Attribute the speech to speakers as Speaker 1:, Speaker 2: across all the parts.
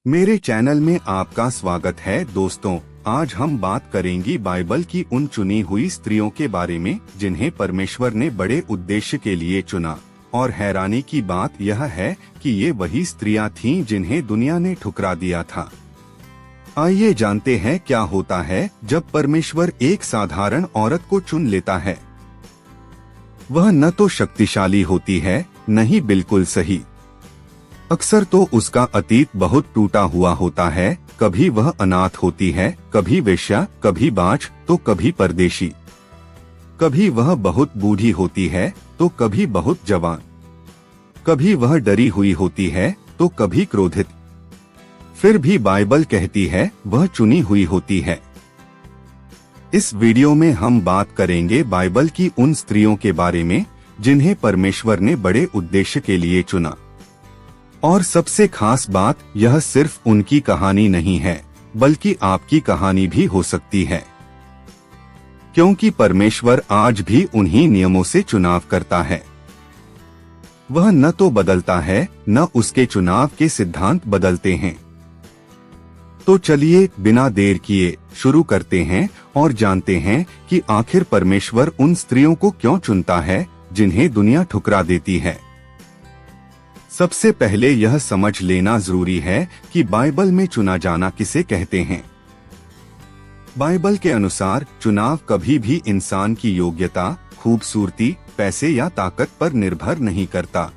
Speaker 1: मेरे चैनल में आपका स्वागत है दोस्तों। आज हम बात करेंगे बाइबल की उन चुनी हुई स्त्रियों के बारे में जिन्हें परमेश्वर ने बड़े उद्देश्य के लिए चुना। और हैरानी की बात यह है कि ये वही स्त्रियां थीं जिन्हें दुनिया ने ठुकरा दिया था। आइए जानते हैं क्या होता है जब परमेश्वर एक साधारण औरत को चुन लेता है। वह न तो शक्तिशाली होती है, न ही बिल्कुल सही। अक्सर तो उसका अतीत बहुत टूटा हुआ होता है। कभी वह अनाथ होती है, कभी वेश्या, कभी बाज तो कभी परदेशी। कभी वह बहुत बूढ़ी होती है तो कभी बहुत जवान। कभी वह डरी हुई होती है तो कभी क्रोधित। फिर भी बाइबल कहती है वह चुनी हुई होती है। इस वीडियो में हम बात करेंगे बाइबल की उन स्त्रियों के बारे में जिन्हें परमेश्वर ने बड़े उद्देश्य के लिए चुना। और सबसे खास बात, यह सिर्फ उनकी कहानी नहीं है बल्कि आपकी कहानी भी हो सकती है, क्योंकि परमेश्वर आज भी उन्हीं नियमों से चुनाव करता है। वह न तो बदलता है, न उसके चुनाव के सिद्धांत बदलते हैं। तो चलिए बिना देर किए शुरू करते हैं और जानते हैं कि आखिर परमेश्वर उन स्त्रियों को क्यों चुनता है जिन्हें दुनिया ठुकरा देती है। सबसे पहले यह समझ लेना जरूरी है कि बाइबल में चुना जाना किसे कहते हैं। बाइबल के अनुसार चुनाव कभी भी इंसान की योग्यता, खूबसूरती, पैसे या ताकत पर निर्भर नहीं करता,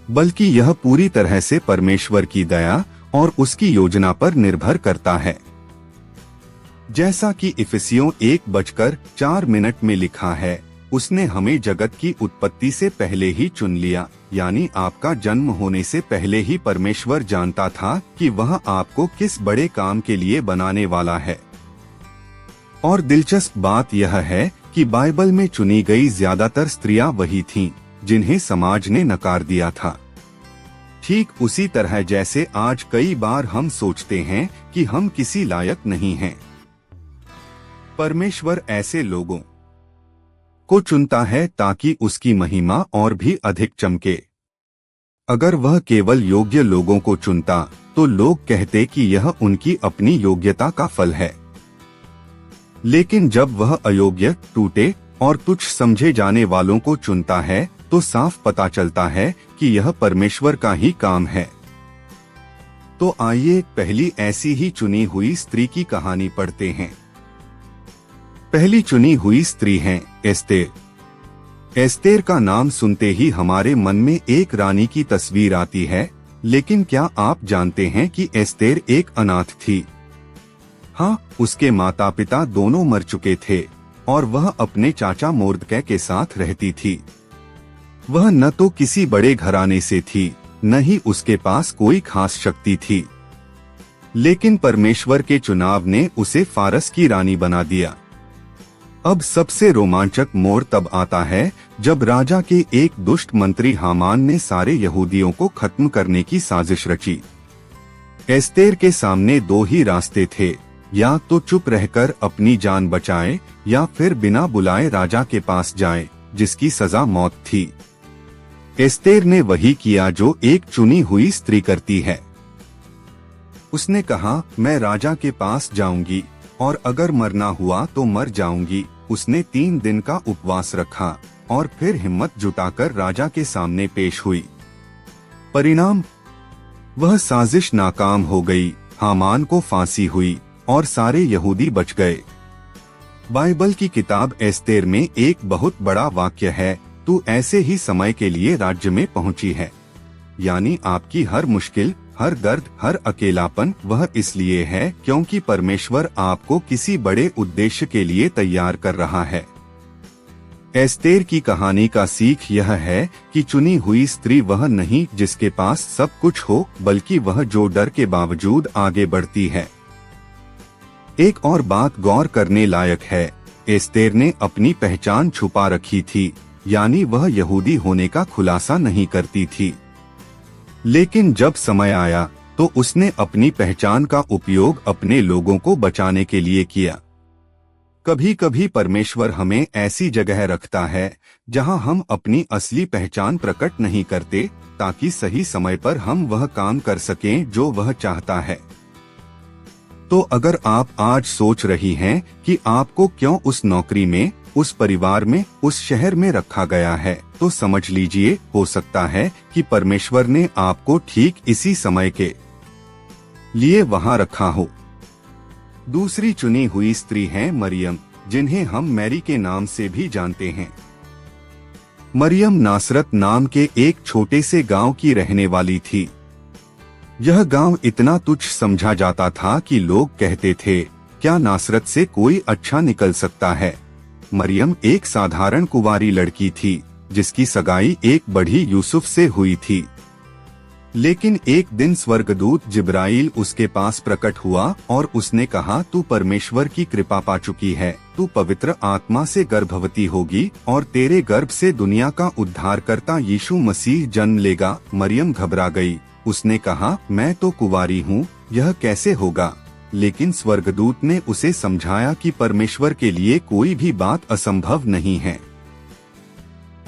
Speaker 1: बल्कि यह पूरी तरह से परमेश्वर की दया और उसकी योजना पर निर्भर करता है। जैसा कि इफिसियों 1:4 में लिखा है, उसने हमें जगत की उत्पत्ति से पहले ही चुन लिया। यानी आपका जन्म होने से पहले ही परमेश्वर जानता था कि वह आपको किस बड़े काम के लिए बनाने वाला है। और दिलचस्प बात यह है कि बाइबल में चुनी गई ज्यादातर स्त्रियां वही थीं जिन्हें समाज ने नकार दिया था। ठीक उसी तरह जैसे आज कई बार हम सोचते हैं कि हम किसी लायक नहीं हैं। परमेश्वर ऐसे लोगों को चुनता है ताकि उसकी महिमा और भी अधिक चमके। अगर वह केवल योग्य लोगों को चुनता तो लोग कहते कि यह उनकी अपनी योग्यता का फल है। लेकिन जब वह अयोग्य, टूटे और तुच्छ समझे जाने वालों को चुनता है तो साफ पता चलता है कि यह परमेश्वर का ही काम है। तो आइए पहली ऐसी ही चुनी हुई स्त्री की कहानी पढ़ते हैं। पहली चुनी हुई स्त्री है एस्तेर। एस्तेर का नाम सुनते ही हमारे मन में एक रानी की तस्वीर आती है, लेकिन क्या आप जानते हैं कि एस्तेर एक अनाथ थी। हाँ, उसके माता पिता दोनों मर चुके थे और वह अपने चाचा मोर्दकै के साथ रहती थी। वह न तो किसी बड़े घराने से थी, न ही उसके पास कोई खास शक्ति थी, लेकिन परमेश्वर के चुनाव ने उसे फारस की रानी बना दिया। अब सबसे रोमांचक मोड़ तब आता है जब राजा के एक दुष्ट मंत्री हामान ने सारे यहूदियों को खत्म करने की साजिश रची। एस्तेर के सामने दो ही रास्ते थे, या तो चुप रहकर अपनी जान बचाए या फिर बिना बुलाए राजा के पास जाए, जिसकी सजा मौत थी। एस्तेर ने वही किया जो एक चुनी हुई स्त्री करती है। उसने कहा, मैं राजा के पास जाऊंगी और अगर मरना हुआ तो मर जाऊंगी। उसने 3 दिन का उपवास रखा और फिर हिम्मत जुटाकर राजा के सामने पेश हुई। परिणाम, वह साजिश नाकाम हो गई। हामान को फांसी हुई और सारे यहूदी बच गए। बाइबल की किताब एस्तेर में एक बहुत बड़ा वाक्य है, तू ऐसे ही समय के लिए राज्य में पहुंची है। यानी आपकी हर मुश्किल, हर दर्द, हर अकेलापन वह इसलिए है क्योंकि परमेश्वर आपको किसी बड़े उद्देश्य के लिए तैयार कर रहा है। एस्तेर की कहानी का सीख यह है कि चुनी हुई स्त्री वह नहीं जिसके पास सब कुछ हो, बल्कि वह जो डर के बावजूद आगे बढ़ती है। एक और बात गौर करने लायक है, एस्तेर ने अपनी पहचान छुपा रखी थी, यानी वह यहूदी होने का खुलासा नहीं करती थी। लेकिन जब समय आया तो उसने अपनी पहचान का उपयोग अपने लोगों को बचाने के लिए किया। कभी कभी परमेश्वर हमें ऐसी जगह रखता है जहां हम अपनी असली पहचान प्रकट नहीं करते, ताकि सही समय पर हम वह काम कर सकें जो वह चाहता है। तो अगर आप आज सोच रही हैं कि आपको क्यों उस नौकरी में, उस परिवार में, उस शहर में रखा गया है, तो समझ लीजिए हो सकता है कि परमेश्वर ने आपको ठीक इसी समय के लिए वहां रखा हो। दूसरी चुनी हुई स्त्री है मरियम, जिन्हें हम मैरी के नाम से भी जानते हैं। मरियम नासरत नाम के एक छोटे से गांव की रहने वाली थी। यह गांव इतना तुच्छ समझा जाता था कि लोग कहते थे, क्या नासरत से कोई अच्छा निकल सकता है। मरियम एक साधारण कुंवारी लड़की थी, जिसकी सगाई एक बढ़ी यूसुफ से हुई थी। लेकिन एक दिन स्वर्गदूत जिब्राइल उसके पास प्रकट हुआ और उसने कहा, तू परमेश्वर की कृपा पा चुकी है, तू पवित्र आत्मा से गर्भवती होगी और तेरे गर्भ से दुनिया का उद्धारकर्ता यीशु मसीह जन्म लेगा। मरियम घबरा गई। उसने कहा, मैं तो कुंवारी हूँ, यह कैसे होगा। लेकिन स्वर्गदूत ने उसे समझाया कि परमेश्वर के लिए कोई भी बात असंभव नहीं है।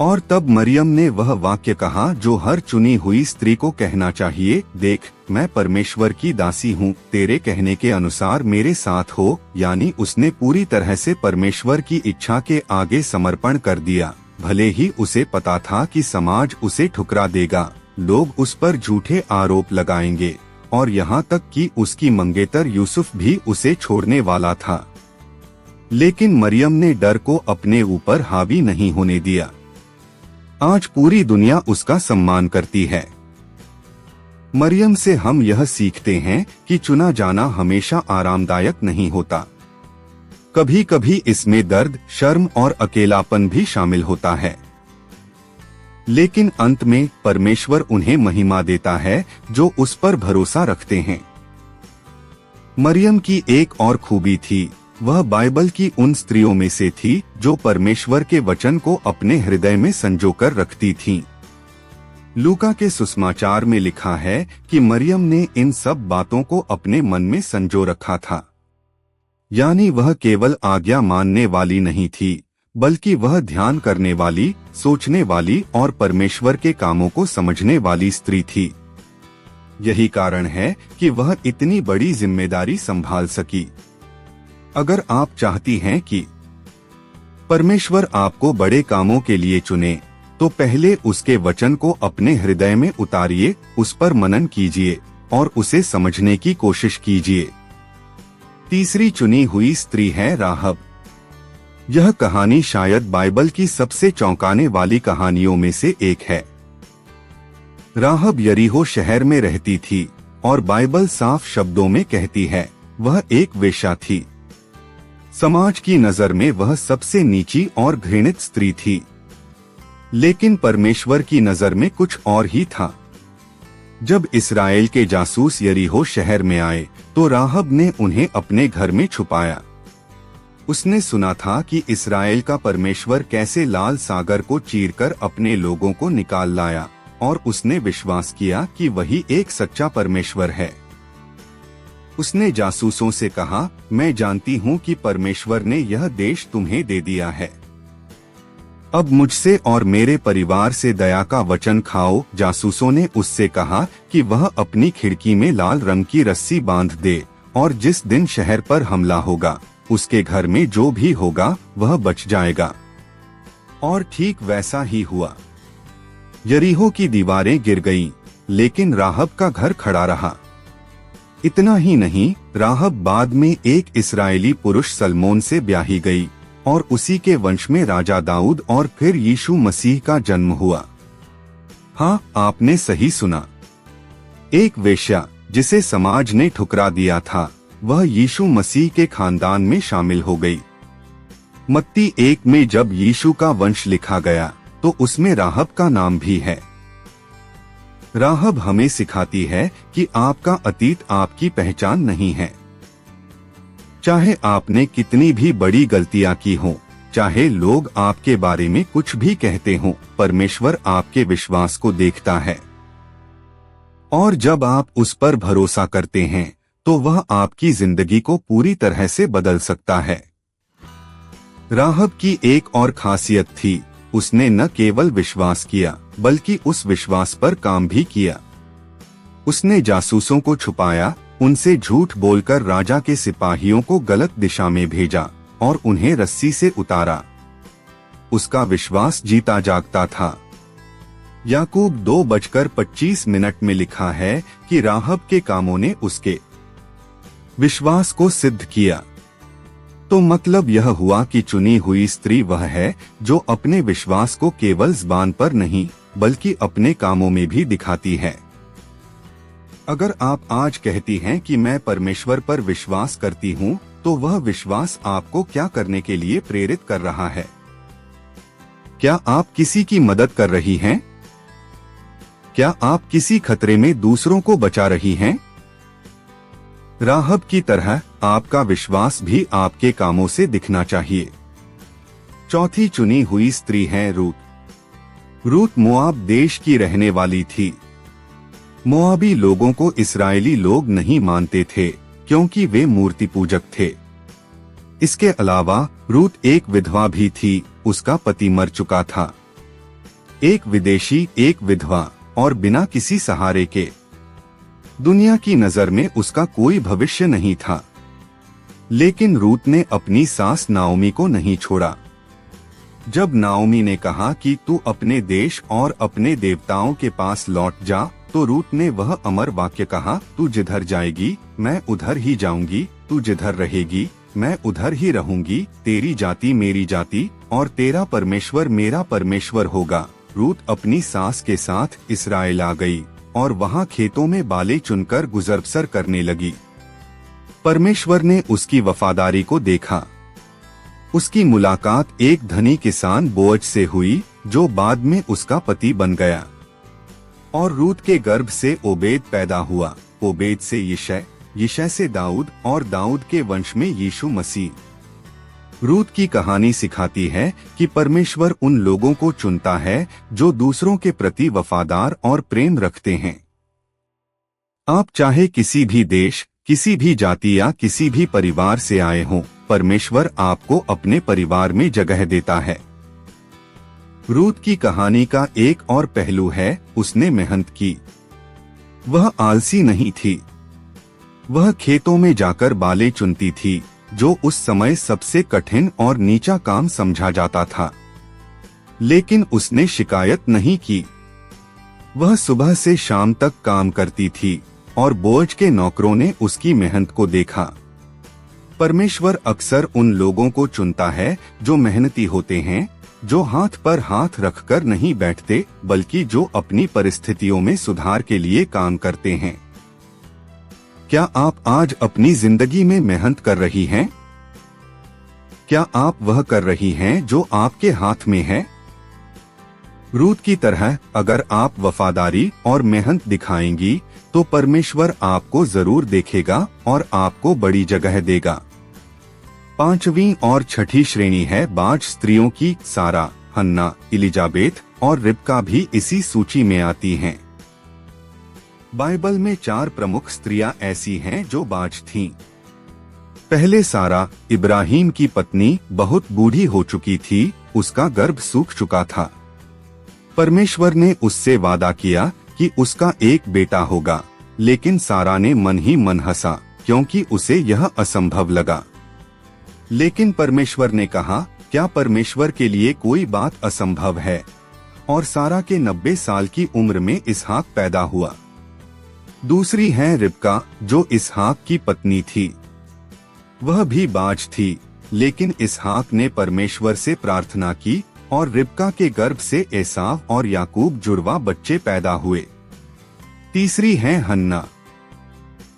Speaker 1: और तब मरियम ने वह वाक्य कहा जो हर चुनी हुई स्त्री को कहना चाहिए, देख, मैं परमेश्वर की दासी हूँ, तेरे कहने के अनुसार मेरे साथ हो। यानी उसने पूरी तरह से परमेश्वर की इच्छा के आगे समर्पण कर दिया। भले ही उसे पता था कि समाज उसे ठुकरा देगा, लोग उस पर झूठे आरोप लगाएंगे और यहाँ तक कि उसकी मंगेतर यूसुफ भी उसे छोड़ने वाला था। लेकिन मरियम ने डर को अपने ऊपर हावी नहीं होने दिया। आज पूरी दुनिया उसका सम्मान करती है। मरियम से हम यह सीखते हैं कि चुना जाना हमेशा आरामदायक नहीं होता। कभी कभी इसमें दर्द, शर्म और अकेलापन भी शामिल होता है। लेकिन अंत में परमेश्वर उन्हें महिमा देता है जो उस पर भरोसा रखते हैं। मरियम की एक और खूबी थी, वह बाइबल की उन स्त्रियों में से थी जो परमेश्वर के वचन को अपने हृदय में संजोकर रखती थीं। लूका के सुसमाचार में लिखा है कि मरियम ने इन सब बातों को अपने मन में संजो रखा था। यानी वह केवल आज्ञा मानने वाली नहीं थी, बल्कि वह ध्यान करने वाली, सोचने वाली और परमेश्वर के कामों को समझने वाली स्त्री थी। यही कारण है कि वह इतनी बड़ी जिम्मेदारी संभाल सकी। अगर आप चाहती हैं कि परमेश्वर आपको बड़े कामों के लिए चुने, तो पहले उसके वचन को अपने हृदय में उतारिए, उस पर मनन कीजिए और उसे समझने की कोशिश कीजिए। तीसरी चुनी हुई स्त्री है राहब। यह कहानी शायद बाइबल की सबसे चौंकाने वाली कहानियों में से एक है। राहब यरीहो शहर में रहती थी और बाइबल साफ शब्दों में कहती है, वह एक वेश्या थी। समाज की नजर में वह सबसे नीची और घृणित स्त्री थी। लेकिन परमेश्वर की नजर में कुछ और ही था। जब इस्राएल के जासूस यरीहो शहर में आए, तो राहब ने उन्हें अपने घर में छुपाया। उसने सुना था कि इस्राएल का परमेश्वर कैसे लाल सागर को चीरकर अपने लोगों को निकाल लाया, और उसने विश्वास किया कि वही एक सच्चा परमेश्वर है। उसने जासूसों से कहा, मैं जानती हूँ कि परमेश्वर ने यह देश तुम्हें दे दिया है। अब मुझसे और मेरे परिवार से दया का वचन खाओ। जासूसों ने उससे कहा कि वह अपनी खिड़की में लाल रंग की रस्सी बांध दे, और जिस दिन शहर पर हमला होगा, उसके घर में जो भी होगा वह बच जाएगा। और ठीक वैसा ही हुआ। यरीहो की दीवारें गिर गईं, लेकिन राहब का घर खड़ा रहा। इतना ही नहीं, राहब बाद में एक इस्राएली पुरुष सलमोन से ब्याही गई और उसी के वंश में राजा दाऊद और फिर यीशु मसीह का जन्म हुआ। हाँ, आपने सही सुना। एक वेश्या जिसे समाज ने ठुकरा दिया था, वह यीशु मसीह के खानदान में शामिल हो गई। मत्ती 1 में जब यीशु का वंश लिखा गया, तो उसमें राहब का नाम भी है। राहब हमें सिखाती है कि आपका अतीत आपकी पहचान नहीं है। चाहे आपने कितनी भी बड़ी गलतियां की हों, चाहे लोग आपके बारे में कुछ भी कहते हों, परमेश्वर आपके विश्वास को देखता है। और जब आप उस पर भरोसा करते हैं, तो वह आपकी जिंदगी को पूरी तरह से बदल सकता है। राहब की एक और खासियत थी, उसने न केवल विश्वास किया बल्कि उस विश्वास पर काम भी किया। उसने जासूसों को छुपाया, उनसे झूठ बोलकर राजा के सिपाहियों को गलत दिशा में भेजा और उन्हें रस्सी से उतारा। उसका विश्वास जीता जागता था। याकूब 2:25 में लिखा है कि राहब के कामों ने उसके विश्वास को सिद्ध किया। तो मतलब यह हुआ कि चुनी हुई स्त्री वह है जो अपने विश्वास को केवल ज़बान पर नहीं बल्कि अपने कामों में भी दिखाती है। अगर आप आज कहती हैं कि मैं परमेश्वर पर विश्वास करती हूँ, तो वह विश्वास आपको क्या करने के लिए प्रेरित कर रहा है? क्या आप किसी की मदद कर रही हैं? क्या आप किसी खतरे में दूसरों को बचा रही हैं? राहब की तरह आपका विश्वास भी आपके कामों से दिखना चाहिए। चौथी चुनी हुई स्त्री है रूत। रूत मोआब देश की रहने वाली थी। मोआबी लोगों को इस्राएली लोग नहीं मानते थे क्योंकि वे मूर्ति पूजक थे। इसके अलावा रूत एक विधवा भी थी, उसका पति मर चुका था। एक विदेशी, एक विधवा और बिना किसी सहारे के। दुनिया की नजर में उसका कोई भविष्य नहीं था। लेकिन रूत ने अपनी सास नाओमी को नहीं छोड़ा। जब नाओमी ने कहा कि तू अपने देश और अपने देवताओं के पास लौट जा, तो रूत ने वह अमर वाक्य कहा, तू जिधर जाएगी मैं उधर ही जाऊंगी, तू जिधर रहेगी मैं उधर ही रहूंगी, तेरी जाति मेरी जाति और तेरा परमेश्वर मेरा परमेश्वर होगा। रूत अपनी सास के साथ इस्राएल आ गई और वहाँ खेतों में बालें चुनकर गुजर-बसर करने लगी। परमेश्वर ने उसकी वफादारी को देखा। उसकी मुलाकात एक धनी किसान बोअज से हुई जो बाद में उसका पति बन गया। और रूत के गर्भ से ओबेद पैदा हुआ, ओबेद से यिशै, यिशै से दाऊद और दाऊद के वंश में यीशु मसीह। रूत की कहानी सिखाती है कि परमेश्वर उन लोगों को चुनता है जो दूसरों के प्रति वफादार और प्रेम रखते हैं। आप चाहे किसी भी देश, किसी भी जाति या किसी भी परिवार से आए हों, परमेश्वर आपको अपने परिवार में जगह देता है। रूत की कहानी का एक और पहलू है, उसने मेहनत की। वह आलसी नहीं थी। वह खेतों में जाकर बालें चुनती थी, जो उस समय सबसे कठिन और नीचा काम समझा जाता था। लेकिन उसने शिकायत नहीं की। वह सुबह से शाम तक काम करती थी और बोझ के नौकरों ने उसकी मेहनत को देखा। परमेश्वर अक्सर उन लोगों को चुनता है जो मेहनती होते हैं, जो हाथ पर हाथ रखकर नहीं बैठते बल्कि जो अपनी परिस्थितियों में सुधार के लिए काम करते हैं। क्या आप आज अपनी जिंदगी में मेहनत कर रही हैं? क्या आप वह कर रही हैं जो आपके हाथ में है? रूत की तरह अगर आप वफादारी और मेहनत दिखाएंगी तो परमेश्वर आपको जरूर देखेगा और आपको बड़ी जगह देगा। पांचवी और छठी श्रेणी है बाज स्त्रियों की। सारा, हन्ना, इलिजाबेथ और रिबका भी इसी सूची में आती हैं। बाइबल में 4 प्रमुख स्त्रियां ऐसी हैं जो बाज थीं। पहले सारा, इब्राहिम की पत्नी, बहुत बूढ़ी हो चुकी थी, उसका गर्भ सूख चुका था। परमेश्वर ने उससे वादा किया कि उसका एक बेटा होगा, लेकिन सारा ने मन ही मन हंसा क्योंकि उसे यह असंभव लगा। लेकिन परमेश्वर ने कहा, क्या परमेश्वर के लिए कोई बात असंभव है? और सारा के 90 साल की उम्र में इसहाक पैदा हुआ। दूसरी है रिबका, जो इसहाक की पत्नी थी। वह भी बाज थी, लेकिन इसहाक ने परमेश्वर से प्रार्थना की और रिबका के गर्भ से एसाव और याकूब जुड़वा बच्चे पैदा हुए। तीसरी है हन्ना।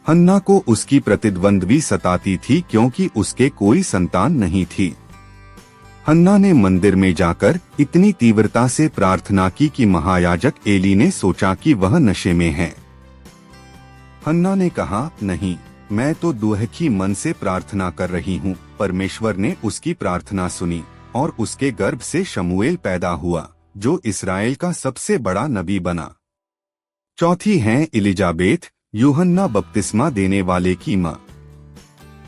Speaker 1: हन्ना को उसकी प्रतिद्वंद्वी सताती थी क्योंकि उसके कोई संतान नहीं थी। हन्ना ने मंदिर में जाकर इतनी तीव्रता से प्रार्थना की कि महायाजक एली ने सोचा कि वह नशे में है। हन्ना ने कहा, नहीं, मैं तो दुखी मन से प्रार्थना कर रही हूँ। परमेश्वर ने उसकी प्रार्थना सुनी और उसके गर्भ से शमूएल पैदा हुआ, जो इस्राएल का सबसे बड़ा नबी बना। चौथी हैं इलिजाबेथ, यूहन्ना बपतिस्मा देने वाले की माँ।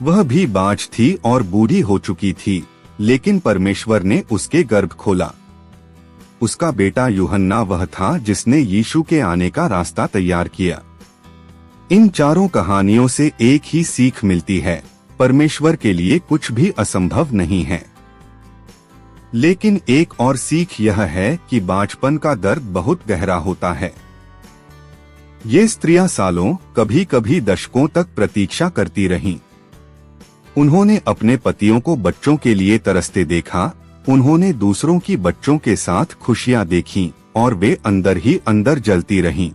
Speaker 1: वह भी बाज थी और बूढ़ी हो चुकी थी, लेकिन परमेश्वर ने उसके गर्भ खोला। उसका बेटा यूहन्ना वह था जिसने यीशु के आने का रास्ता तैयार किया। इन चारों कहानियों से एक ही सीख मिलती है, परमेश्वर के लिए कुछ भी असंभव नहीं है। लेकिन एक और सीख यह है कि बांझपन का दर्द बहुत गहरा होता है। ये स्त्रियां सालों, कभी कभी दशकों तक प्रतीक्षा करती रहीं। उन्होंने अपने पतियों को बच्चों के लिए तरसते देखा, उन्होंने दूसरों की बच्चों के साथ खुशियां देखीं और वे अंदर ही अंदर जलती रहीं।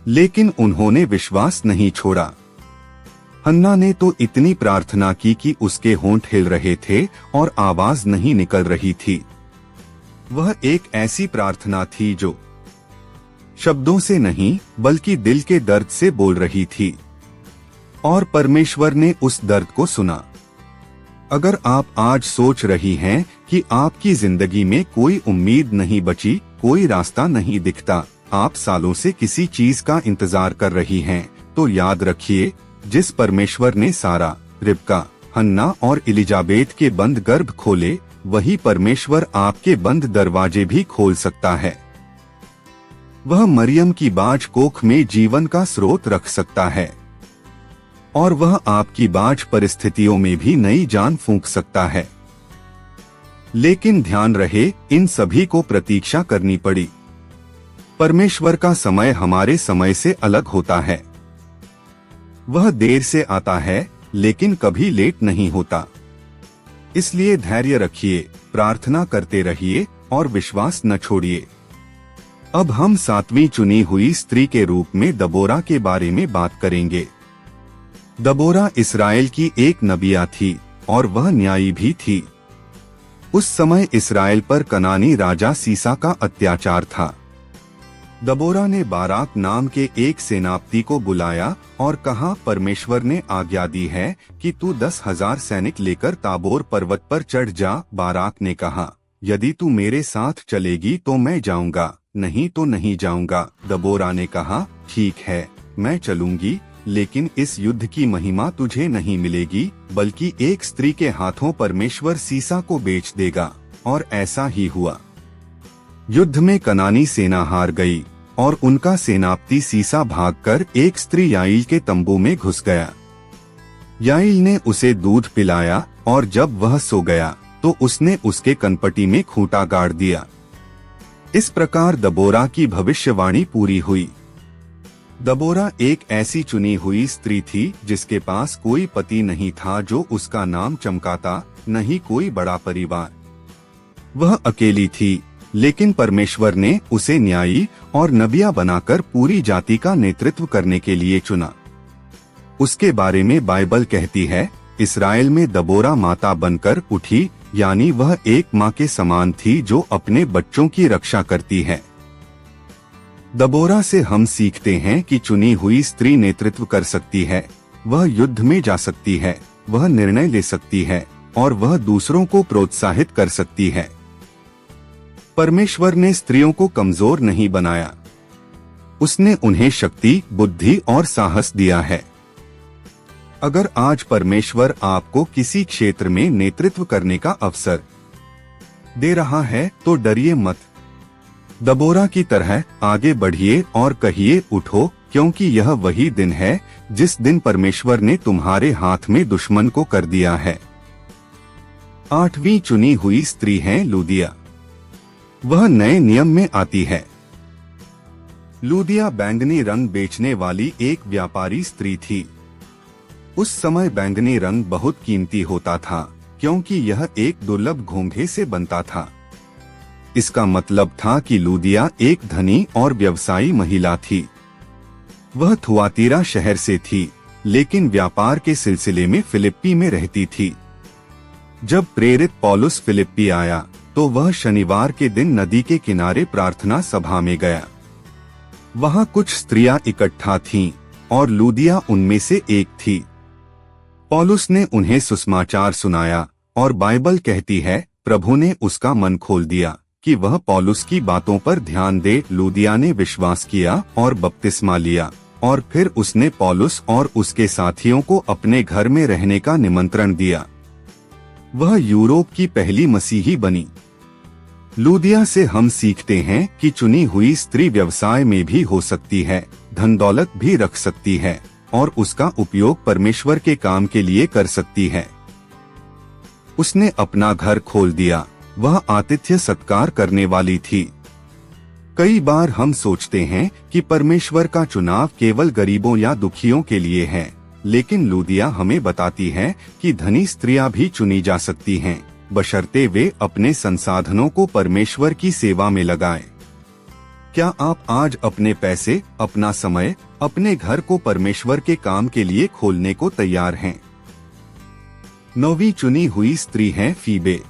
Speaker 1: लेकिन उन्होंने विश्वास नहीं छोड़ा। हन्ना ने तो इतनी प्रार्थना की कि उसके होंठ हिल रहे थे और आवाज नहीं निकल रही थी। वह एक ऐसी प्रार्थना थी जो शब्दों से नहीं बल्कि दिल के दर्द से बोल रही थी, और परमेश्वर ने उस दर्द को सुना। अगर आप आज सोच रही हैं कि आपकी जिंदगी में कोई उम्मीद नहीं बची, कोई रास्ता नहीं दिखता, आप सालों से किसी चीज का इंतजार कर रही हैं, तो याद रखिए, जिस परमेश्वर ने सारा, रिबका, हन्ना और इलिजाबेथ के बंद गर्भ खोले, वही परमेश्वर आपके बंद दरवाजे भी खोल सकता है। वह मरियम की बाझ कोख में जीवन का स्रोत रख सकता है, और वह आपकी बाझ परिस्थितियों में भी नई जान फूंक सकता है। लेकिन ध्यान रहे, इन सभी को प्रतीक्षा करनी पड़ी। परमेश्वर का समय हमारे समय से अलग होता है। वह देर से आता है, लेकिन कभी लेट नहीं होता। इसलिए धैर्य रखिए, प्रार्थना करते रहिए और विश्वास न छोड़िए। अब हम 7वीं चुनी हुई स्त्री के रूप में दबोरा के बारे में बात करेंगे। दबोरा इस्राएल की एक नबिया थी और वह न्यायी भी थी। उस समय इस्राएल पर कनानी राजा सीसा का अत्याचार था। दबोरा ने बाराक नाम के एक सेनापति को बुलाया और कहा, परमेश्वर ने आज्ञा दी है कि तू 10,000 सैनिक लेकर ताबोर पर्वत पर चढ़ जा। बाराक ने कहा, यदि तू मेरे साथ चलेगी तो मैं जाऊंगा, नहीं तो नहीं जाऊंगा। दबोरा ने कहा, ठीक है, मैं चलूंगी, लेकिन इस युद्ध की महिमा तुझे नहीं मिलेगी, बल्कि एक स्त्री के हाथों परमेश्वर सीसा को बेच देगा। और ऐसा ही हुआ। युद्ध में कनानी सेना हार गई और उनका सेनापति सीसा भागकर एक स्त्री याईल के तंबू में घुस गया। याईल ने उसे दूध पिलाया और जब वह सो गया तो उसने उसके कनपटी में खूंटा गाड़ दिया। इस प्रकार दबोरा की भविष्यवाणी पूरी हुई। दबोरा एक ऐसी चुनी हुई स्त्री थी जिसके पास कोई पति नहीं था जो उसका नाम चमकाता, नहीं कोई बड़ा परिवार। वह अकेली थी, लेकिन परमेश्वर ने उसे न्यायी और नबिया बनाकर पूरी जाति का नेतृत्व करने के लिए चुना। उसके बारे में बाइबल कहती है, इस्राएल में दबोरा माता बनकर उठी, यानी वह एक माँ के समान थी जो अपने बच्चों की रक्षा करती है। दबोरा से हम सीखते हैं कि चुनी हुई स्त्री नेतृत्व कर सकती है, वह युद्ध में जा सकती है, वह निर्णय ले सकती है और वह दूसरों को प्रोत्साहित कर सकती है। परमेश्वर ने स्त्रियों को कमजोर नहीं बनाया, उसने उन्हें शक्ति, बुद्धि और साहस दिया है। अगर आज परमेश्वर आपको किसी क्षेत्र में नेतृत्व करने का अवसर दे रहा है तो डरिए मत। दबोरा की तरह आगे बढ़िए और कहिए, उठो, क्योंकि यह वही दिन है जिस दिन परमेश्वर ने तुम्हारे हाथ में दुश्मन को कर दिया है। 8वीं चुनी हुई स्त्री है लूदिया। वह नए नियम में आती है। लूदिया बैंगनी रंग बेचने वाली एक व्यापारी स्त्री थी। उस समय बैंगनी रंग बहुत कीमती होता था, क्योंकि यह एक दुर्लभ घोंघे से बनता था। इसका मतलब था कि लूदिया एक धनी और व्यवसायी महिला थी। वह थुआतीरा शहर से थी, लेकिन व्यापार के सिलसिले में फिलिप्पी में रहती थी। जब प्रेरित पौलुस फिलिप्पी आया तो वह शनिवार के दिन नदी के किनारे प्रार्थना सभा में गया। वहां कुछ स्त्रियां इकट्ठा थीं और लूदिया उनमें से एक थी। पौलुस ने उन्हें सुसमाचार सुनाया और बाइबल कहती है, प्रभु ने उसका मन खोल दिया कि वह पौलुस की बातों पर ध्यान दे। लूदिया ने विश्वास किया और बपतिस्मा लिया और फिर उसने पौलुस और उसके साथियों को अपने घर में रहने का निमंत्रण दिया। वह यूरोप की पहली मसीही बनी। लूदिया से हम सीखते हैं कि चुनी हुई स्त्री व्यवसाय में भी हो सकती है, धन दौलत भी रख सकती है और उसका उपयोग परमेश्वर के काम के लिए कर सकती है। उसने अपना घर खोल दिया, वह आतिथ्य सत्कार करने वाली थी। कई बार हम सोचते हैं कि परमेश्वर का चुनाव केवल गरीबों या दुखियों के लिए है, लेकिन लूदिया हमें बताती है कि धनी स्त्रियां भी चुनी जा सकती हैं, बशर्ते वे अपने संसाधनों को परमेश्वर की सेवा में लगाएं। क्या आप आज अपने पैसे, अपना समय, अपने घर को परमेश्वर के काम के लिए खोलने को तैयार हैं? 9वीं चुनी हुई स्त्री है फीबे।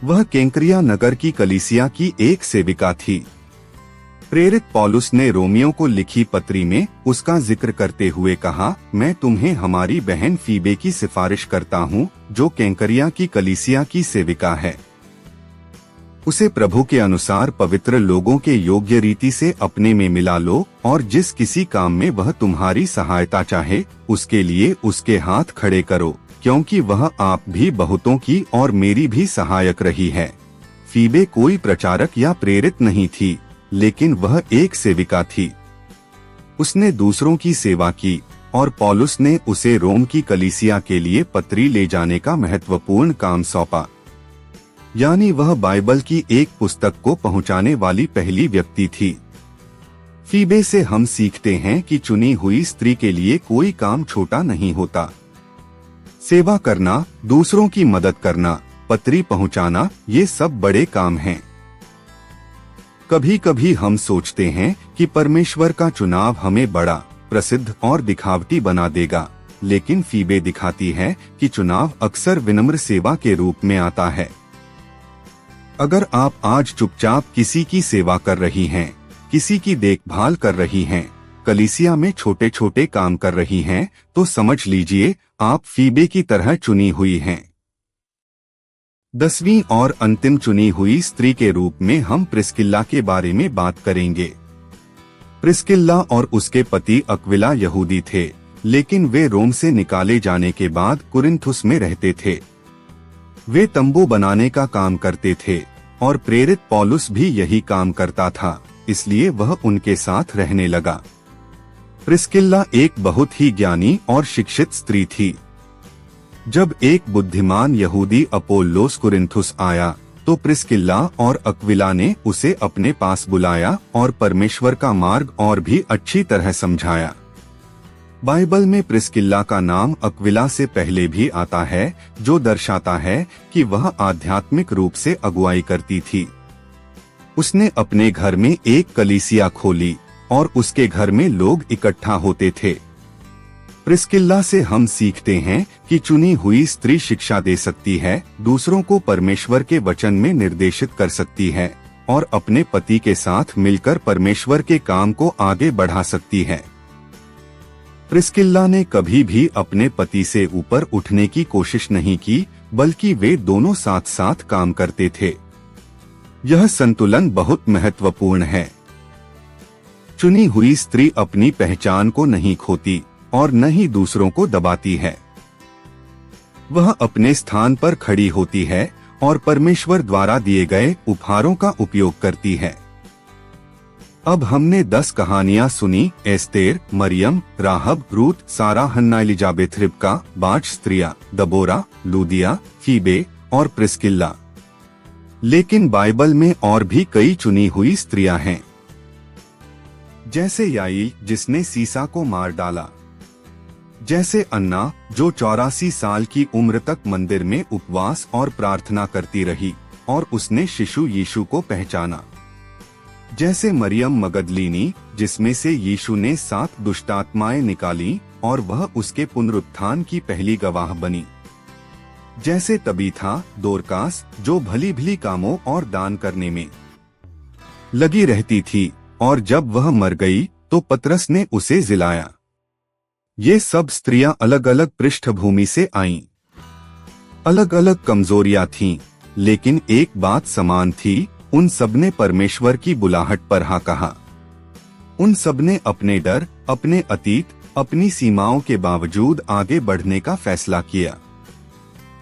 Speaker 1: वह केंक्रिया नगर की कलीसिया की एक सेविका थी। प्रेरित पौलुस ने रोमियों को लिखी पत्री में उसका जिक्र करते हुए कहा, मैं तुम्हें हमारी बहन फीबे की सिफारिश करता हूँ, जो केंक्रिया की कलीसिया की सेविका है। उसे प्रभु के अनुसार पवित्र लोगों के योग्य रीति से अपने में मिला लो और जिस किसी काम में वह तुम्हारी सहायता चाहे उसके लिए उसके हाथ खड़े करो, क्योंकि वह आप भी बहुतों की और मेरी भी सहायक रही है। फीबे कोई प्रचारक या प्रेरित नहीं थी, लेकिन वह एक सेविका थी। उसने दूसरों की सेवा की और पौलुस ने उसे रोम की कलीसिया के लिए पत्री ले जाने का महत्वपूर्ण काम सौंपा। यानी वह बाइबल की एक पुस्तक को पहुंचाने वाली पहली व्यक्ति थी। फीबे से हम सीखते हैं कि चुनी हुई स्त्री के लिए कोई काम छोटा नहीं होता। सेवा करना, दूसरों की मदद करना, पत्री पहुंचाना, ये सब बड़े काम हैं। कभी कभी हम सोचते हैं कि परमेश्वर का चुनाव हमें बड़ा, प्रसिद्ध और दिखावटी बना देगा, लेकिन फीबे दिखाती है कि चुनाव अक्सर विनम्र सेवा के रूप में आता है। अगर आप आज चुपचाप किसी की सेवा कर रही हैं, किसी की देखभाल कर रही हैं, कलीसिया में छोटे छोटे काम कर रही हैं, तो समझ लीजिए आप फीबे की तरह चुनी हुई हैं। 10वीं और अंतिम चुनी हुई स्त्री के रूप में हम प्रिस्किल्ला के बारे में बात करेंगे। प्रिस्किल्ला और उसके पति अक्विला यहूदी थे, लेकिन वे रोम से निकाले जाने के बाद कुरिन्थुस में रहते थे। वे तंबू बनाने का काम करते थे और प्रेरित पौलुस भी यही काम करता था, इसलिए वह उनके साथ रहने लगा। प्रिस्किल्ला एक बहुत ही ज्ञानी और शिक्षित स्त्री थी। जब एक बुद्धिमान यहूदी अपोल्लोस कुरिन्थुस आया तो प्रिस्किल्ला और अक्विला ने उसे अपने पास बुलाया और परमेश्वर का मार्ग और भी अच्छी तरह समझाया। बाइबल में प्रिस्किल्ला का नाम अक्विला से पहले भी आता है, जो दर्शाता है कि वह आध्यात्मिक रूप से अगुवाई करती थी। उसने अपने घर में एक कलीसिया खोली और उसके घर में लोग इकट्ठा होते थे। प्रिस्किल्ला से हम सीखते हैं कि चुनी हुई स्त्री शिक्षा दे सकती है, दूसरों को परमेश्वर के वचन में निर्देशित कर सकती है और अपने पति के साथ मिलकर परमेश्वर के काम को आगे बढ़ा सकती है। प्रिस्किल्ला ने कभी भी अपने पति से ऊपर उठने की कोशिश नहीं की, बल्कि वे दोनों साथ साथ काम करते थे। यह संतुलन बहुत महत्वपूर्ण है। चुनी हुई स्त्री अपनी पहचान को नहीं खोती और न ही दूसरों को दबाती है। वह अपने स्थान पर खड़ी होती है और परमेश्वर द्वारा दिए गए उपहारों का उपयोग करती है। अब हमने 10 कहानियां सुनी, एस्तेर, मरियम, राहब, रूत, सारा, हन्ना, एलिजाबेथ, रिबका, 5 स्त्रियां, दबोरा, लूदिया, फीबे और प्रिस्किल्ला। लेकिन बाइबल में और भी कई चुनी हुई स्त्रियां हैं, जैसे याईल जिसने सीसा को मार डाला, जैसे अन्ना जो 84 साल की उम्र तक मंदिर में उपवास और प्रार्थना करती रही और उसने शिशु यीशु को पहचाना, जैसे मरियम मगदलीनी जिसमें से यीशु ने 7 दुष्टात्माएं निकाली और वह उसके पुनरुत्थान की पहली गवाह बनी, जैसे तबीथा, दोरकास जो भली भली कामों और दान करने में लगी रहती थी और जब वह मर गई तो पतरस ने उसे जिलाया। ये सब स्त्रियां अलग अलग पृष्ठभूमि से आईं, अलग अलग कमजोरियां थीं, लेकिन एक बात समान थी, उन सबने परमेश्वर की बुलाहट पर हाँ कहा। उन सबने अपने डर, अपने अतीत, अपनी सीमाओं के बावजूद आगे बढ़ने का फैसला किया।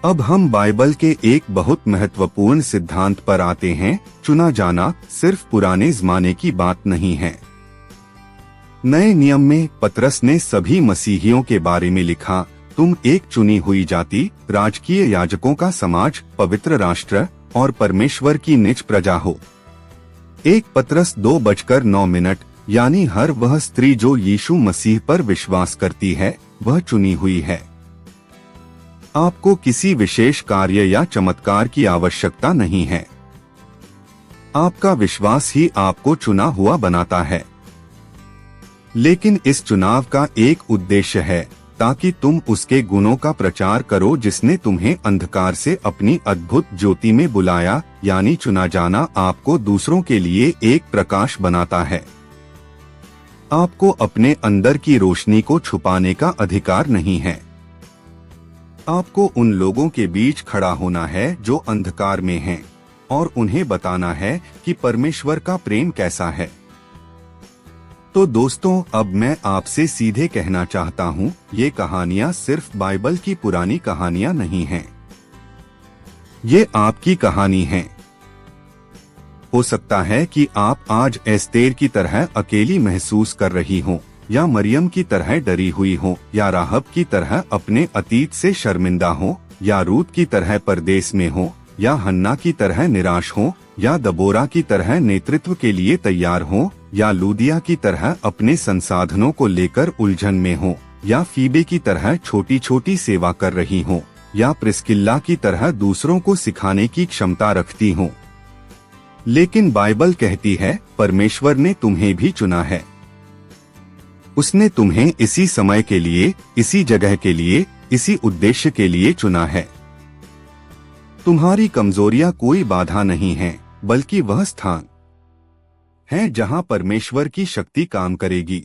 Speaker 1: अब हम बाइबल के एक बहुत महत्वपूर्ण सिद्धांत पर आते हैं। चुना जाना सिर्फ पुराने जमाने की बात नहीं है। नए नियम में पतरस ने सभी मसीहियों के बारे में लिखा, तुम एक चुनी हुई जाति, राजकीय याजकों का समाज, पवित्र राष्ट्र और परमेश्वर की निज प्रजा हो। 1 पतरस 2:9, यानी हर वह स्त्री जो यीशु मसीह पर विश्वास करती है वह चुनी हुई है। आपको किसी विशेष कार्य या चमत्कार की आवश्यकता नहीं है। आपका विश्वास ही आपको चुना हुआ बनाता है। लेकिन इस चुनाव का एक उद्देश्य है, ताकि तुम उसके गुणों का प्रचार करो जिसने तुम्हें अंधकार से अपनी अद्भुत ज्योति में बुलाया। यानी चुना जाना आपको दूसरों के लिए एक प्रकाश बनाता है। आपको अपने अंदर की रोशनी को छुपाने का अधिकार नहीं है। आपको उन लोगों के बीच खड़ा होना है जो अंधकार में हैं, और उन्हें बताना है कि परमेश्वर का प्रेम कैसा है। तो दोस्तों, अब मैं आपसे सीधे कहना चाहता हूँ, ये कहानियाँ सिर्फ बाइबल की पुरानी कहानियाँ नहीं हैं। ये आपकी कहानी है। हो सकता है कि आप आज एस्तेर की तरह अकेली महसूस कर रही हों, या मरियम की तरह डरी हुई हो, या राहब की तरह अपने अतीत से शर्मिंदा हो, या रूत की तरह परदेश में हो, या हन्ना की तरह निराश हो, या दबोरा की तरह नेतृत्व के लिए तैयार हो, या लूदिया की तरह अपने संसाधनों को लेकर उलझन में हो, या फीबे की तरह छोटी छोटी सेवा कर रही हो, या प्रिस्किल्ला की तरह दूसरों को सिखाने की क्षमता रखती हो। लेकिन बाइबल कहती है, परमेश्वर ने तुम्हें भी चुना है। उसने तुम्हें इसी समय के लिए, इसी जगह के लिए, इसी उद्देश्य के लिए चुना है। तुम्हारी कमजोरियां कोई बाधा नहीं है, बल्कि वह स्थान है जहां परमेश्वर की शक्ति काम करेगी।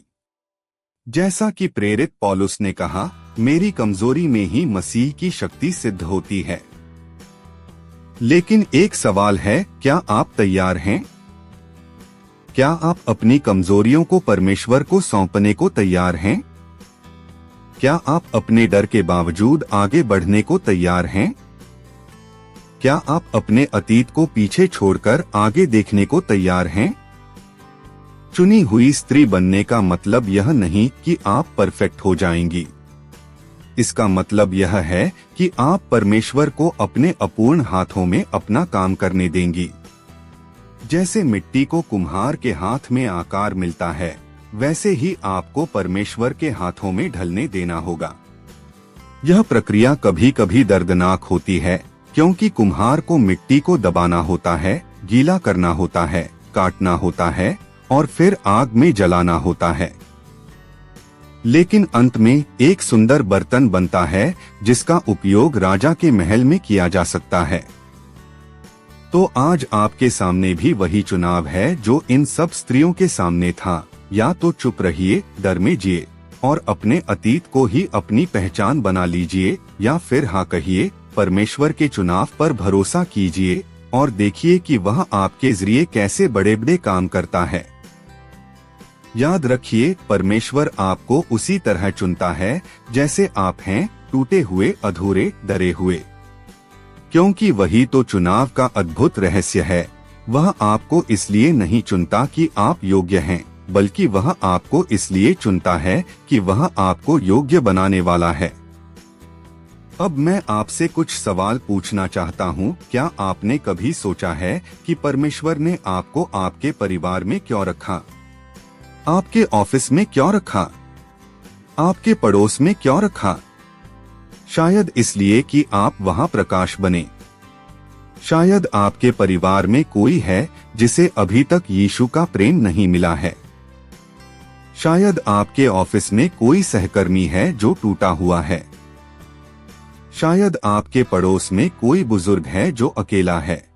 Speaker 1: जैसा कि प्रेरित पौलुस ने कहा, मेरी कमजोरी में ही मसीह की शक्ति सिद्ध होती है। लेकिन एक सवाल है, क्या आप तैयार हैं? क्या आप अपनी कमजोरियों को परमेश्वर को सौंपने को तैयार हैं? क्या आप अपने डर के बावजूद आगे बढ़ने को तैयार हैं? क्या आप अपने अतीत को पीछे छोड़कर आगे देखने को तैयार हैं? चुनी हुई स्त्री बनने का मतलब यह नहीं कि आप परफेक्ट हो जाएंगी। इसका मतलब यह है कि आप परमेश्वर को अपने अपूर्ण हाथों में अपना काम करने देंगी। जैसे मिट्टी को कुम्हार के हाथ में आकार मिलता है, वैसे ही आपको परमेश्वर के हाथों में ढलने देना होगा। यह प्रक्रिया कभी कभी दर्दनाक होती है, क्योंकि कुम्हार को मिट्टी को दबाना होता है, गीला करना होता है, काटना होता है और फिर आग में जलाना होता है। लेकिन अंत में एक सुंदर बर्तन बनता है जिसका उपयोग राजा के महल में किया जा सकता है। तो आज आपके सामने भी वही चुनाव है जो इन सब स्त्रियों के सामने था। या तो चुप रहिए, डर में जिए और अपने अतीत को ही अपनी पहचान बना लीजिए, या फिर हाँ कहिए, परमेश्वर के चुनाव पर भरोसा कीजिए और देखिए कि वह आपके जरिए कैसे बड़े बड़े काम करता है। याद रखिए, परमेश्वर आपको उसी तरह चुनता है जैसे आप हैं, टूटे हुए, अधूरे, डरे हुए। क्योंकि वही तो चुनाव का अद्भुत रहस्य है। वह आपको इसलिए नहीं चुनता कि आप योग्य हैं, बल्कि वह आपको इसलिए चुनता है कि वह आपको योग्य बनाने वाला है। अब मैं आपसे कुछ सवाल पूछना चाहता हूँ। क्या आपने कभी सोचा है कि परमेश्वर ने आपको आपके परिवार में क्यों रखा? आपके ऑफिस में क्यों रखा? आपके पड़ोस में क्यों रखा? शायद इसलिए कि आप वहां प्रकाश बने। शायद आपके परिवार में कोई है जिसे अभी तक यीशु का प्रेम नहीं मिला है। शायद आपके ऑफिस में कोई सहकर्मी है जो टूटा हुआ है। शायद आपके पड़ोस में कोई बुजुर्ग है जो अकेला है।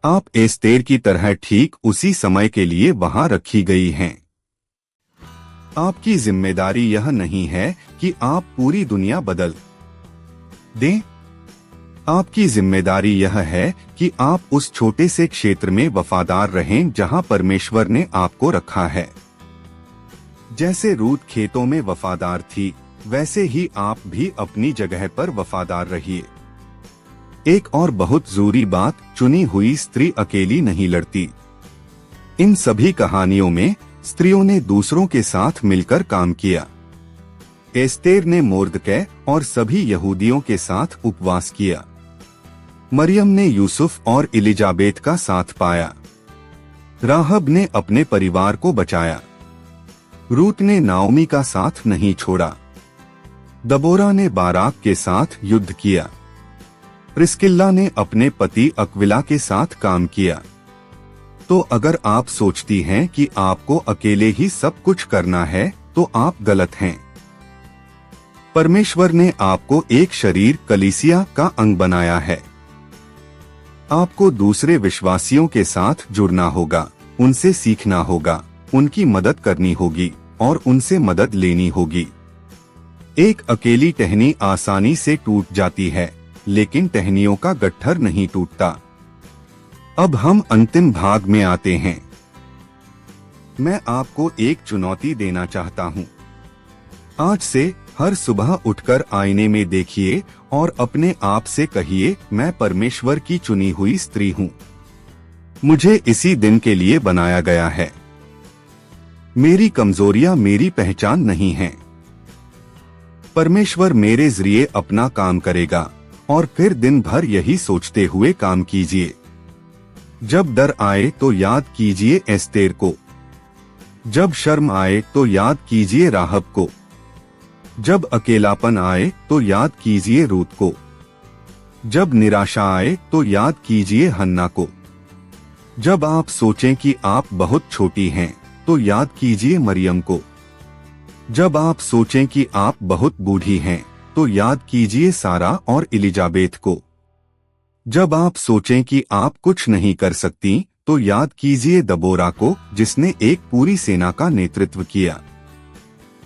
Speaker 1: आप एस्तेर की तरह ठीक उसी समय के लिए वहां रखी गई हैं। आपकी जिम्मेदारी यह नहीं है कि आप पूरी दुनिया बदल दें। आपकी जिम्मेदारी यह है कि आप उस छोटे से क्षेत्र में वफादार रहें जहां परमेश्वर ने आपको रखा है। जैसे रूत खेतों में वफादार थी, वैसे ही आप भी अपनी जगह पर वफादार रहिए। एक और बहुत जरूरी बात, चुनी हुई स्त्री अकेली नहीं लड़ती। इन सभी कहानियों में स्त्रियों ने दूसरों के साथ मिलकर काम किया। एस्तेर ने मोर्दकै और सभी यहूदियों के साथ उपवास किया। मरियम ने यूसुफ और इलिजाबेत का साथ पाया। राहब ने अपने परिवार को बचाया। रूत ने नाओमी का साथ नहीं छोड़ा। दबोरा ने बाराक के साथ युद्ध किया। प्रिस्किल्ला ने अपने पति अक्विला के साथ काम किया। तो अगर आप सोचती हैं कि आपको अकेले ही सब कुछ करना है तो आप गलत हैं। परमेश्वर ने आपको एक शरीर कलीसिया का अंग बनाया है। आपको दूसरे विश्वासियों के साथ जुड़ना होगा, उनसे सीखना होगा, उनकी मदद करनी होगी और उनसे मदद लेनी होगी। एक अकेली टहनी आसानी से टूट जाती है, लेकिन टहनियों का गट्ठर नहीं टूटता। अब हम अंतिम भाग में आते हैं। मैं आपको एक चुनौती देना चाहता हूँ। आज से हर सुबह उठकर आईने में देखिए और अपने आप से कहिए, मैं परमेश्वर की चुनी हुई स्त्री हूँ। मुझे इसी दिन के लिए बनाया गया है। मेरी कमजोरियां मेरी पहचान नहीं हैं। परमेश्वर मेरे जरिए अपना काम करेगा और फिर दिन भर यही सोचते हुए काम कीजिए। जब डर आए तो याद कीजिए एस्तेर को। जब शर्म आए तो याद कीजिए राहब को। जब अकेलापन आए तो याद कीजिए रूत को। जब निराशा आए तो याद कीजिए हन्ना को। जब आप सोचें कि आप बहुत छोटी हैं तो याद कीजिए मरियम को। जब आप सोचें कि आप बहुत बूढ़ी हैं तो याद कीजिए सारा और इलिजाबेत को। जब आप सोचें कि आप कुछ नहीं कर सकती तो याद कीजिए दबोरा को, जिसने एक पूरी सेना का नेतृत्व किया।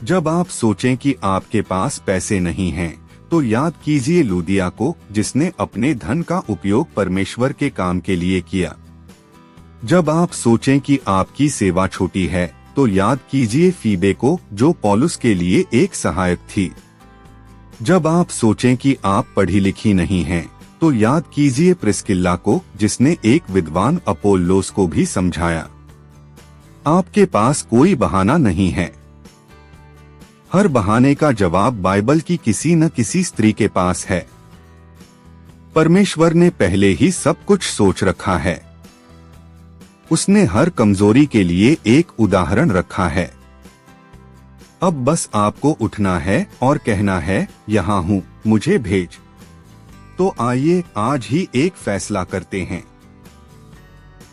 Speaker 1: जब आप सोचें कि आपके पास पैसे नहीं हैं तो याद कीजिए लूदिया को, जिसने अपने धन का उपयोग परमेश्वर के काम के लिए किया। जब आप सोचें कि आपकी सेवा छोटी है तो याद कीजिए फीबे को, जो पौलुस के लिए एक सहायक थी। जब आप सोचें कि आप पढ़ी लिखी नहीं हैं तो याद कीजिए प्रिस्किल्ला को, जिसने एक विद्वान अपोल्लोस को भी समझाया। आपके पास कोई बहाना नहीं है। हर बहाने का जवाब बाइबल की किसी न किसी स्त्री के पास है। परमेश्वर ने पहले ही सब कुछ सोच रखा है। उसने हर कमजोरी के लिए एक उदाहरण रखा है। अब बस आपको उठना है और कहना है, यहाँ हूँ, मुझे भेज। तो आइए आज ही एक फैसला करते हैं।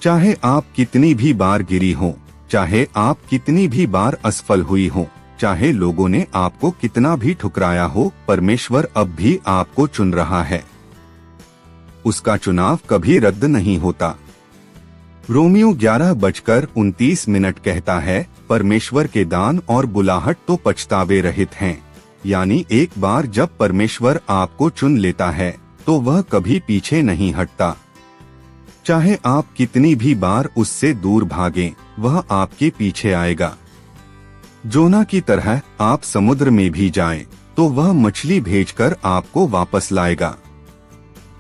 Speaker 1: चाहे आप कितनी भी बार गिरी हो, चाहे आप कितनी भी बार असफल हुई हो, चाहे लोगों ने आपको कितना भी ठुकराया हो, परमेश्वर अब भी आपको चुन रहा है। उसका चुनाव कभी रद्द नहीं होता। रोमियो 11:29 कहता है, परमेश्वर के दान और बुलाहट तो पछतावे रहित हैं। यानी एक बार जब परमेश्वर आपको चुन लेता है तो वह कभी पीछे नहीं हटता। चाहे आप कितनी भी बार उससे दूर भागें, वह आपके पीछे आएगा। जोना की तरह आप समुद्र में भी जाएं, तो वह मछली भेजकर आपको वापस लाएगा,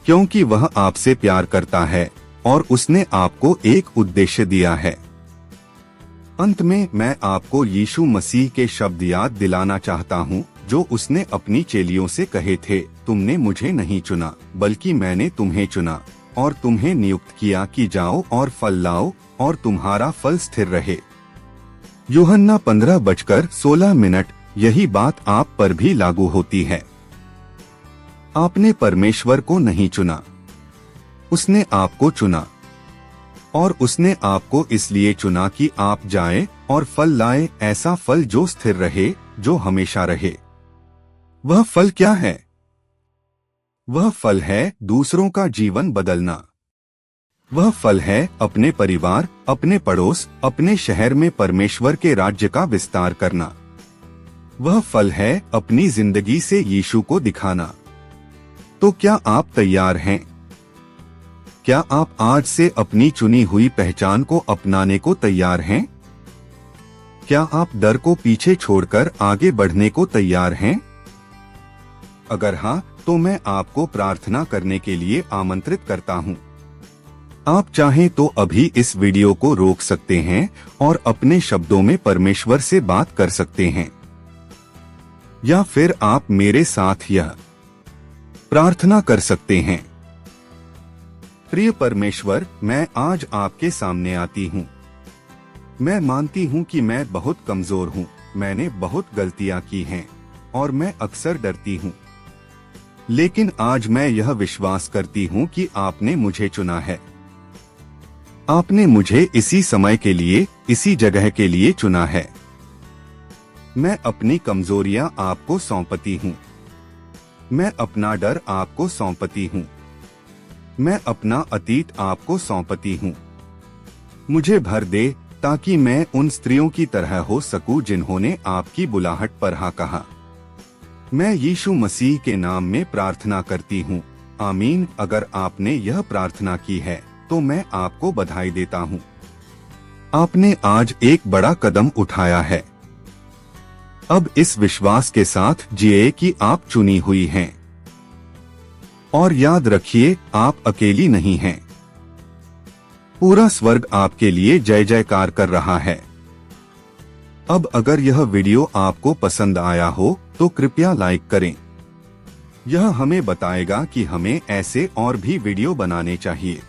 Speaker 1: क्योंकि वह आपसे प्यार करता है और उसने आपको एक उद्देश्य दिया है। अंत में मैं आपको यीशु मसीह के शब्द याद दिलाना चाहता हूँ, जो उसने अपनी चेलियों से कहे थे, तुमने मुझे नहीं चुना, बल्कि मैंने तुम्हें चुना और तुम्हें नियुक्त किया कि जाओ और फल लाओ और तुम्हारा फल स्थिर रहे। यूहन्ना 15:16। यही बात आप पर भी लागू होती है। आपने परमेश्वर को नहीं चुना, उसने आपको चुना। और उसने आपको इसलिए चुना कि आप जाएं और फल लाएं, ऐसा फल जो स्थिर रहे, जो हमेशा रहे। वह फल क्या है? वह फल है दूसरों का जीवन बदलना। वह फल है अपने परिवार, अपने पड़ोस, अपने शहर में परमेश्वर के राज्य का विस्तार करना। वह फल है अपनी जिंदगी से यीशु को दिखाना। तो क्या आप तैयार हैं? क्या आप आज से अपनी चुनी हुई पहचान को अपनाने को तैयार हैं? क्या आप डर को पीछे छोड़कर आगे बढ़ने को तैयार हैं? अगर हाँ, तो मैं आपको प्रार्थना करने के लिए आमंत्रित करता हूँ। आप चाहें तो अभी इस वीडियो को रोक सकते हैं और अपने शब्दों में परमेश्वर से बात कर सकते हैं, या फिर आप मेरे साथ यह प्रार्थना कर सकते हैं। प्रिय परमेश्वर, मैं आज आपके सामने आती हूँ। मैं मानती हूँ कि मैं बहुत कमजोर हूँ, मैंने बहुत गलतियाँ की हैं और मैं अक्सर डरती हूँ। लेकिन आज मैं यह विश्वास करती हूँ कि आपने मुझे चुना है। आपने मुझे इसी समय के लिए, इसी जगह के लिए चुना है। मैं अपनी कमजोरियां आपको सौंपती हूँ। मैं अपना डर आपको सौंपती हूँ। मैं अपना अतीत आपको सौंपती हूँ। मुझे भर दे ताकि मैं उन स्त्रियों की तरह हो सकूं जिन्होंने आपकी बुलाहट पर हाँ कहा। मैं यीशु मसीह के नाम में प्रार्थना करती हूँ, आमीन। अगर आपने यह प्रार्थना की है तो मैं आपको बधाई देता हूँ। आपने आज एक बड़ा कदम उठाया है। अब इस विश्वास के साथ जिए कि आप चुनी हुई हैं। और याद रखिए, आप अकेली नहीं हैं। पूरा स्वर्ग आपके लिए जय जयकार कर रहा है। अब अगर यह वीडियो आपको पसंद आया हो तो कृपया लाइक करें। यह हमें बताएगा कि हमें ऐसे और भी वीडियो बनाने चाहिए।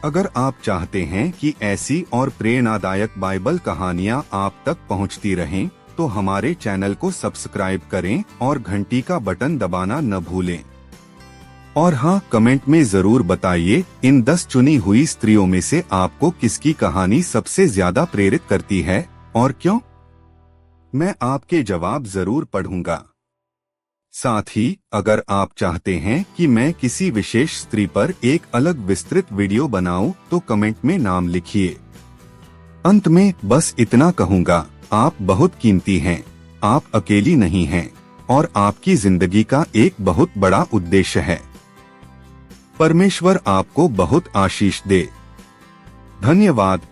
Speaker 1: अगर आप चाहते हैं कि ऐसी और प्रेरणादायक बाइबल कहानियां आप तक पहुंचती रहें, तो हमारे चैनल को सब्सक्राइब करें और घंटी का बटन दबाना न भूलें। और हाँ, कमेंट में जरूर बताइए, इन 10 चुनी हुई स्त्रियों में से आपको किसकी कहानी सबसे ज्यादा प्रेरित करती है और क्यों? मैं आपके जवाब जरूर पढ़ूंगा। साथ ही अगर आप चाहते हैं कि मैं किसी विशेष स्त्री पर एक अलग विस्तृत वीडियो बनाऊं, तो कमेंट में नाम लिखिए। अंत में बस इतना कहूंगा, आप बहुत कीमती हैं, आप अकेली नहीं हैं और आपकी जिंदगी का एक बहुत बड़ा उद्देश्य है। परमेश्वर आपको बहुत आशीष दे। धन्यवाद।